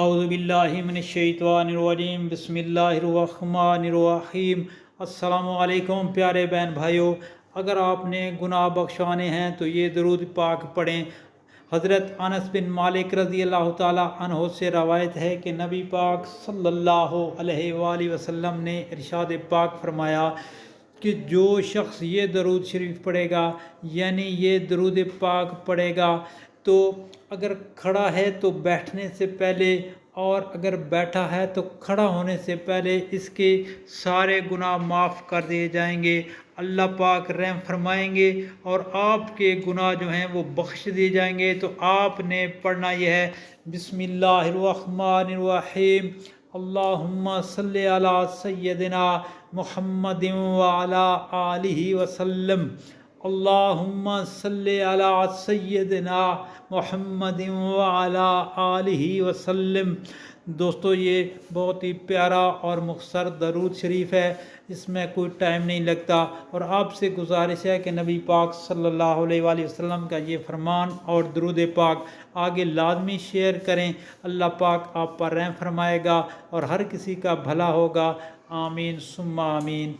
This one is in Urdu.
اعوذ باللہ من الشیطان الرجیم، بسم اللہ الرحمن الرحیم۔ السلام علیکم پیارے بہن بھائیوں، اگر آپ نے گناہ بخشوانے ہیں تو یہ درود پاک پڑھیں۔ حضرت انس بن مالک رضی اللہ تعالیٰ عنہ سے روایت ہے کہ نبی پاک صلی اللہ علیہ وآلہ وسلم نے ارشاد پاک فرمایا کہ جو شخص یہ درود شریف پڑھے گا، یعنی یہ درود پاک پڑھے گا، تو اگر کھڑا ہے تو بیٹھنے سے پہلے، اور اگر بیٹھا ہے تو کھڑا ہونے سے پہلے اس کے سارے گناہ معاف کر دیے جائیں گے، اللہ پاک رحم فرمائیں گے اور آپ کے گناہ جو ہیں وہ بخش دیے جائیں گے۔ تو آپ نے پڑھنا یہ ہے، بسم اللہ الرحمن الرحیم، اللہم صلی علی سیدنا محمد وعلی آلہ وسلم، اللہم صلی علی سیدنا محمد وعلی آلہ وسلم۔ دوستو، یہ بہت ہی پیارا اور مختصر درود شریف ہے، اس میں کوئی ٹائم نہیں لگتا، اور آپ سے گزارش ہے کہ نبی پاک صلی اللہ علیہ وآلہ وسلم کا یہ فرمان اور درود پاک آگے لازمی شیئر کریں۔ اللہ پاک آپ پر رحم فرمائے گا اور ہر کسی کا بھلا ہوگا۔ آمین ثم آمین۔